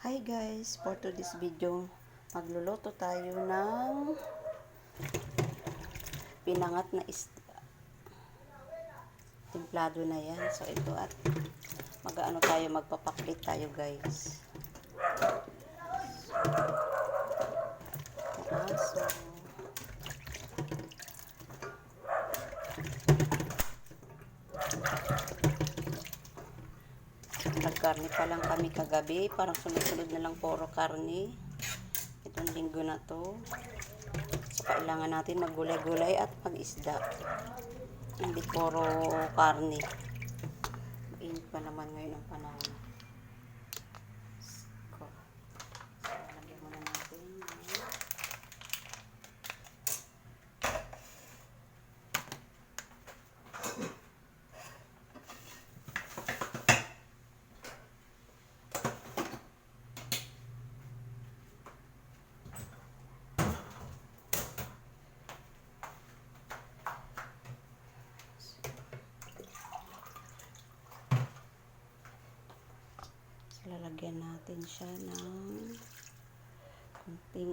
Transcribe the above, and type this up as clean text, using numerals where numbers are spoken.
Hi guys, for today's video, magluluto tayo ng pinangat na isda. Templado na yan. So ito at magpapaklit tayo guys. So nagkarne pa lang kami kagabi, parang sunod-sunod na lang puro karne itong linggo na to. So kailangan natin maggulay-gulay at mag-isda, hindi puro karne. Mainit pa naman ngayon ang panahon. So lagyan muna natin lalagyan natin siya ng kunting